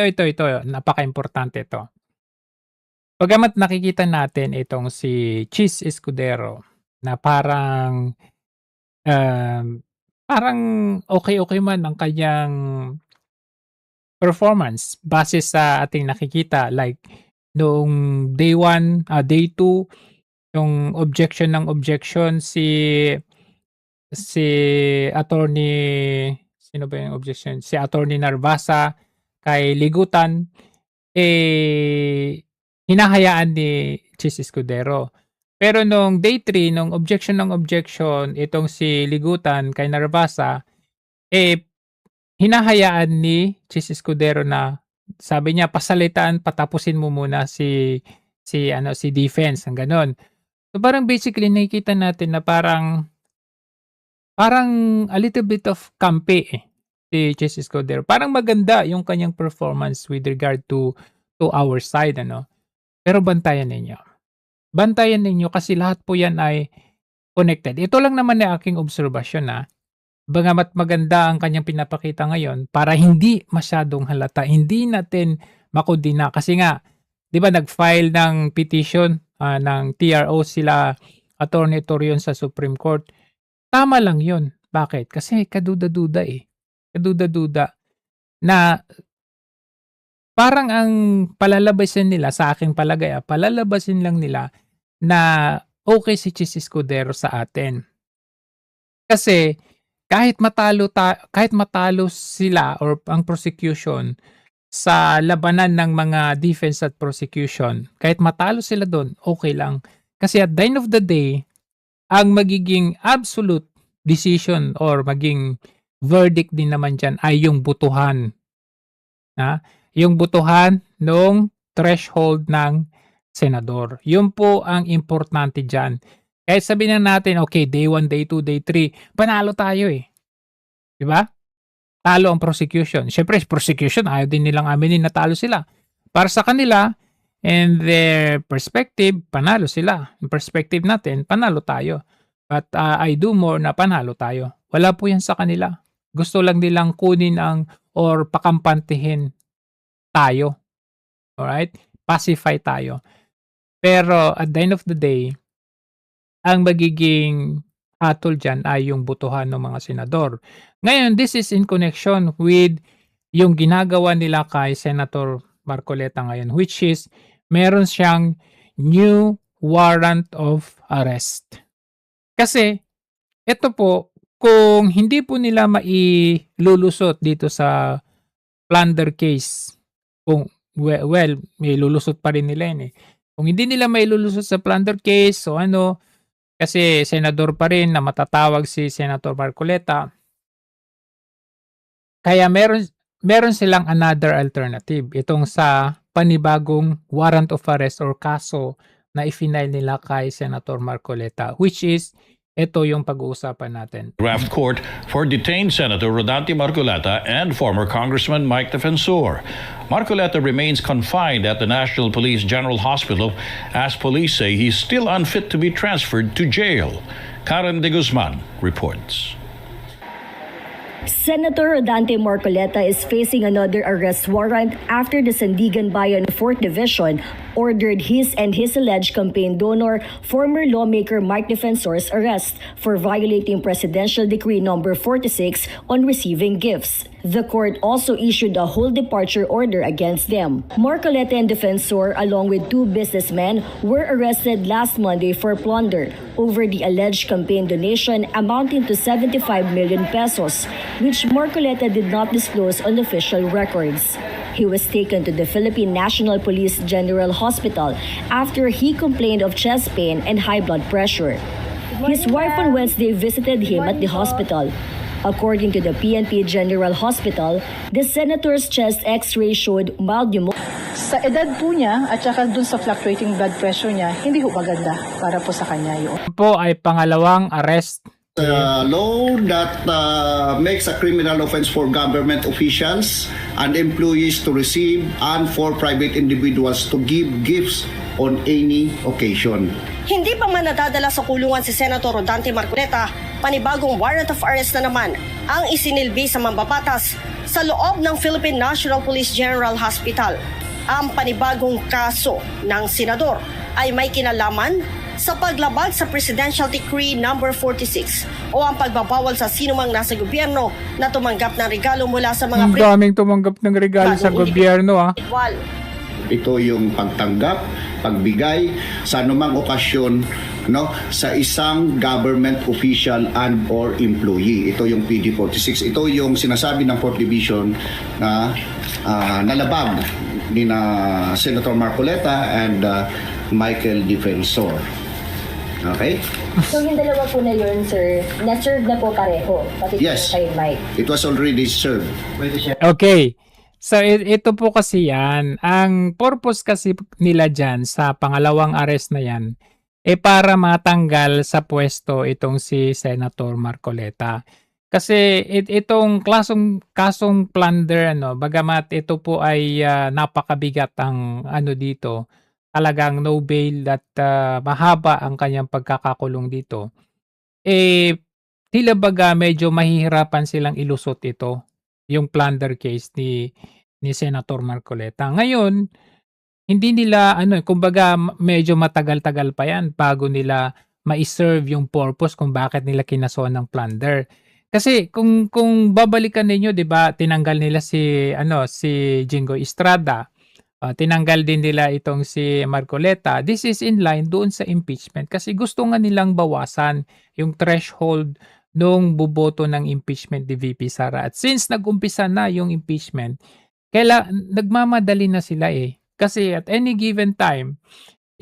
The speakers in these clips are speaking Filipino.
ito, napakaimportante ito. Bagamat nakikita natin itong si Chis Escudero na um, parang okey man ang kanyang performance base sa ating nakikita like noong day 1, day 2 yung objection si attorney sino ba yung objection? Si Attorney Narvasa kay Ligutan, hinahayaan ni Chis Escudero. Pero nung day 3 nung objection itong si Ligutan kay Narvasa, hinahayaan ni Chis Escudero na sabi niya pasalitaan patapusin mo muna si defense, ang gano'n. So parang basically nakikita natin na parang a little bit of kampe, si Chis Escudero. Parang maganda yung kanyang performance with regard to our side ano. Pero bantayan ninyo. Bantayan ninyo kasi lahat po yan ay connected. Ito lang naman ang aking obserbasyon bagamat maganda ang kanyang pinapakita ngayon para hindi masyadong halata, hindi natin makondina kasi nga 'di ba nag-file ng petition ng TRO sila Attorney Torion sa Supreme Court. Tama lang 'yun. Bakit? Kasi kaduda-duda Kaduda-duda na parang ang palalabasin nila sa aking palagay, palalabasin lang nila na okay si Chis Escudero sa atin. Kasi kahit matalo sila or ang prosecution sa labanan ng mga defense at prosecution, kahit matalo sila doon, okay lang. Kasi at the end of the day, ang magiging absolute decision or maging verdict din naman dyan ay yung butuhan. Yung butuhan ng threshold ng senador. Yun po ang importante dyan. Kahit sabihin na natin, okay, day 1, day 2, day 3, panalo tayo Di ba? Talo ang prosecution. Siyempre, prosecution, ayaw din nilang aminin na talo sila. Para sa kanila, and their perspective, panalo sila. Yung perspective natin, panalo tayo. But I do more na panalo tayo. Wala po yan sa kanila. Gusto lang nilang kunin or pakampantihin tayo. Alright? Pacify tayo. Pero at the end of the day, ang magiging hatol dyan ay yung butuhan ng mga senador. Ngayon, this is in connection with yung ginagawa nila kay Senator Marcoleta ngayon, which is meron siyang new warrant of arrest. Kasi, ito po, kung hindi po nila mailulusot dito sa plunder case, well, may lulusot pa rin nila yun Kung hindi nila mailulusot sa plunder case, so kasi senador pa rin na matatawag si Senator Marcoleta. Kaya meron silang another alternative. Itong sa panibagong warrant of arrest or kaso na i-file nila kay Senator Marcoleta, which is ito yung pag-uusapan natin. Draft court for detained Senator Rodante Marcoleta and former Congressman Mike Defensor. Marcoleta remains confined at the National Police General Hospital as police say he's still unfit to be transferred to jail. Karen De Guzman reports. Senator Rodante Marcoleta is facing another arrest warrant after the Sandigan Bayan 4th Division ordered his and his alleged campaign donor, former lawmaker Mike Defensor's arrest for violating Presidential Decree No. 46 on receiving gifts. The court also issued a whole departure order against them. Marcoleta and Defensor, along with two businessmen, were arrested last Monday for plunder over the alleged campaign donation amounting to 75 million pesos, which Marcoleta did not disclose on official records. He was taken to the Philippine National Police General Hospital after he complained of chest pain and high blood pressure. His wife on Wednesday visited him at the hospital. According to the PNP General Hospital, the senator's chest x-ray showed mild pneumonia. Sa edad po niya at saka dun sa fluctuating blood pressure niya, hindi po maganda para po sa kanya yun. Po ay pangalawang arrest. Law that makes a criminal offense for government officials and employees to receive and for private individuals to give gifts on any occasion. Hindi pa man nadadala sa kulungan si Senator Rodante Marcoleta Panibagong warrant of arrest na naman ang isinilbi sa mambabatas sa loob ng Philippine National Police General Hospital. Ang panibagong kaso ng senador ay may kinalaman sa paglabag sa Presidential Decree No. 46 o ang pagbabawal sa sinumang nasa gobyerno na tumanggap ng regalo mula sa mga Ang daming tumanggap ng regalo sa gobyerno individual. Ito yung pagtanggap, pagbigay sa anumang okasyon sa isang government official and or employee. Ito yung PD46. Ito yung sinasabi ng 4th Division na nalabag ni na Senator Marcoleta and Michael Defensor. Okay? So yung dalawa po na yun, sir, na-serve na po pareho, pati Yes. kay Mike. It was already served. Okay. So, ito po kasi yan. Ang purpose kasi nila dyan sa pangalawang arrest na yan, para matanggal sa pwesto itong si Senator Marcoleta. Kasi itong kasong plunder, bagamat ito po ay napakabigat ang dito, talagang no bail at mahaba ang kanyang pagkakakulong dito, tila baga medyo mahihirapan silang ilusot ito, yung plunder case ni Senator Marcoleta. Ngayon, hindi nila kumbaga medyo matagal-tagal pa yan bago nila ma-serve yung purpose kung bakit nila kinasuhan ng plunder. Kasi kung babalikan ninyo, 'di ba, tinanggal nila si Jingoy Estrada. Tinanggal din nila itong si Marcoleta. This is in line doon sa impeachment kasi gusto nga nilang bawasan yung threshold nung buboto ng impeachment ni VP Sara. At since nag-umpisa na yung impeachment, nagmamadali na sila Kasi at any given time,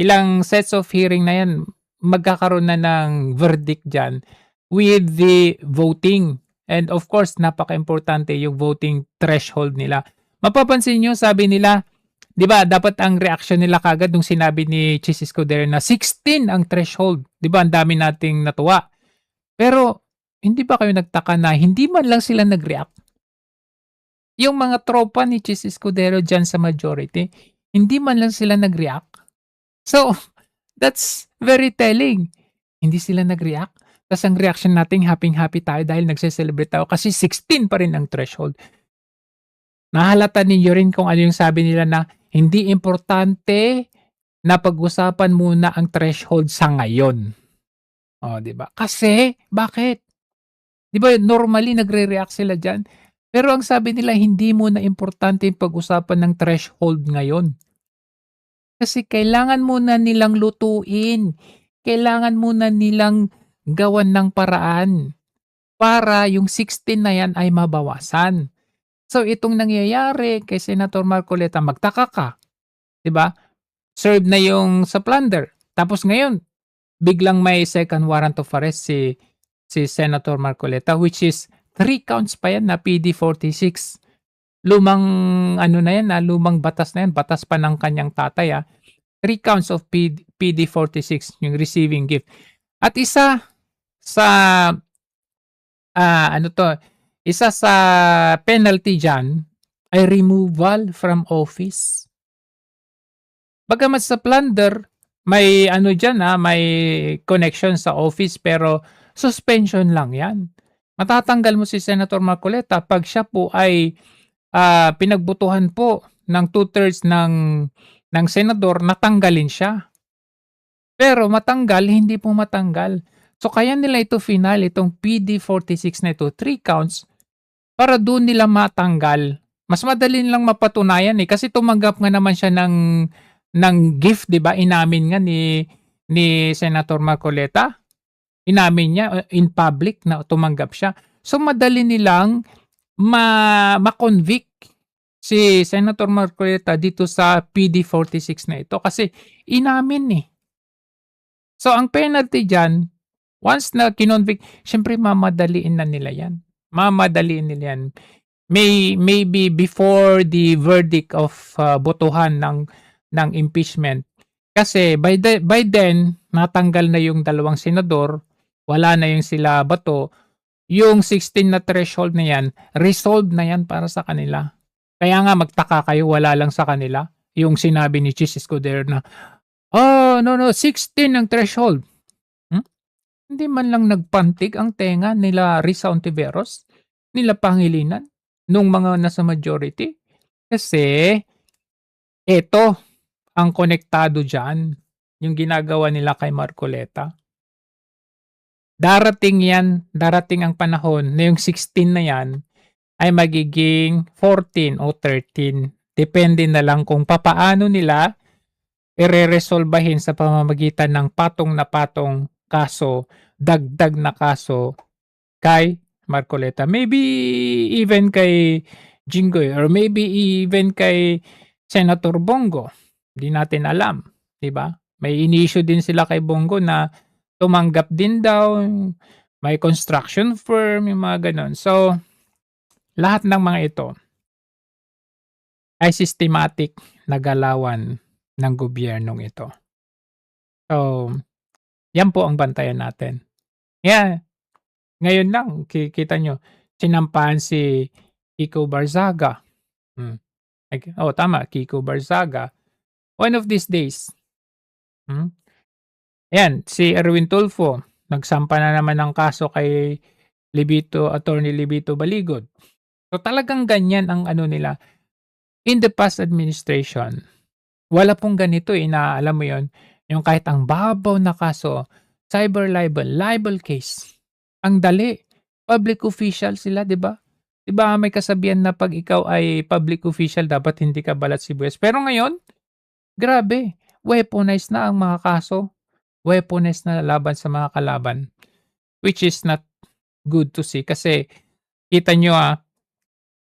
ilang sets of hearing na yan, magkakaroon na ng verdict dyan with the voting. And of course, napaka-importante yung voting threshold nila. Mapapansin nyo, sabi nila, di ba, dapat ang reaction nila kagad nung sinabi ni Chis Escudero na 16 ang threshold. Di ba, ang dami nating natuwa. Pero, hindi ba kayo nagtaka na hindi man lang sila nag-react? Yung mga tropa ni Chis Escudero dyan sa majority, hindi man lang sila nag-react. So, that's very telling. Hindi sila nag-react. Tapos ang reaction natin, happy-happy tayo dahil nagse-celebrate tayo kasi 16 pa rin ang threshold. Nahalata ninyo rin kung ano yung sabi nila na hindi importante na pag-usapan muna ang threshold sa ngayon. Di ba? Kasi, bakit? Di ba, normally nagre-react sila dyan. Pero ang sabi nila, hindi muna importante yung pag-usapan ng threshold ngayon. Kasi kailangan muna nilang lutuin. Kailangan muna nilang gawan ng paraan para yung 16 na yan ay mabawasan. So itong nangyayari kay Senator Marcoleta, magtaka ka. Diba? Served na yung sa plunder. Tapos ngayon, biglang may second warrant of arrest si Senator Marcoleta, which is 3 counts pa yan na PD46. Lumang na yan, lumang batas na yan, batas pa ng kanyang tatay. 3 counts of PD46, yung receiving gift. At isa sa isa sa penalty dyan ay removal from office. Bagamat sa plunder, may dyan may connection sa office pero suspension lang yan. Matatanggal mo si Senator Marcoleta pag siya po ay pinagbutuhan po ng 2/3 ng senador, natanggalin siya. Pero matanggal, hindi po matanggal. So kaya nila ito final, itong PD46 na ito, 3 counts, para doon nila matanggal. Mas madali nilang mapatunayan kasi tumanggap nga naman siya ng gift, 'di ba? Inamin nga ni Senator Marcoleta. Inamin niya in public na tumanggap siya. So madali nilang ma-convict si Senator Marcoleta dito sa PD46 na ito kasi inamin So ang penalty dyan, once na kinonvict, syempre mamadaliin na nila yan. Mamadaliin nila yan. Maybe before the verdict of botohan ng impeachment. Kasi by then, natanggal na yung dalawang senador, wala na yung sila Bato, yung 16 na threshold na yan, resolved na yan para sa kanila. Kaya nga magtaka kayo, wala lang sa kanila. Yung sinabi ni Chis Escudero na, no, 16 ang threshold. Hindi man lang nagpantig ang tenga nila Risa Ontiveros, nila Pangilinan, nung mga nasa majority. Kasi eto ang konektado diyan, yung ginagawa nila kay Marcoleta. Darating yan, darating ang panahon na yung 16 na yan ay magiging 14 o 13. Depende na lang kung papaano nila ireresolbahin sa pamamagitan ng patong na patong kaso, dagdag na kaso kay Marcoleta. Maybe even kay Jinggoy or maybe even kay Senator Bongo. Di natin alam, 'di ba? May in-issue din sila kay Bongo na tumanggap din daw, may construction firm, yung mga ganon. So, lahat ng mga ito ay systematic na galawan ng gobyernong ito. So, yan po ang bantayan natin. Yeah, ngayon lang, kita nyo, sinampahan si Kiko Barzaga. Tama, Kiko Barzaga. One of these days, ayan, si Erwin Tulfo, nagsampa na naman ng kaso kay Attorney Libito Baligod. So talagang ganyan ang ano nila. In the past administration, wala pong ganito na alam mo yon, yung kahit ang babaw na kaso, cyber libel case. Ang dali. Public official sila, di ba? Di ba may kasabihan na pag ikaw ay public official, dapat hindi ka balat sibuyas. Pero ngayon, grabe, weaponized na ang mga kaso. Weaponized na laban sa mga kalaban. Which is not good to see. Kasi, kita nyo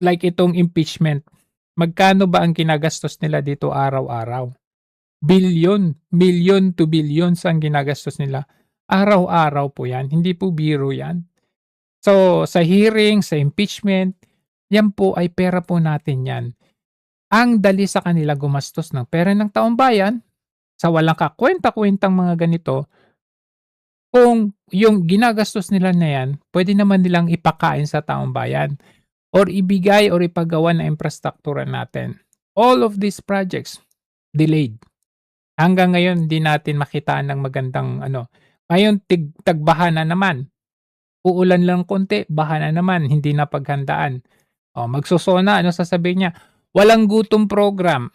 like itong impeachment, magkano ba ang kinagastos nila dito araw-araw? Million to billions ang ginagastos nila. Araw-araw po yan. Hindi po biro yan. So, sa hearing, sa impeachment, yan po ay pera po natin yan. Ang dali sa kanila gumastos ng pera ng taong bayan sa walang kakwenta-kwentang mga ganito. Kung yung ginagastos nila na yan, pwede naman nilang ipakain sa taong bayan or ibigay or ipagawa na infrastruktura natin. All of these projects delayed. Hanggang ngayon, di natin makitaan ng magandang Ngayon, tagbaha na naman. Uulan lang konti, baha na naman, hindi na paghandaan. Magsusona, sasabihin niya? Walang gutom program.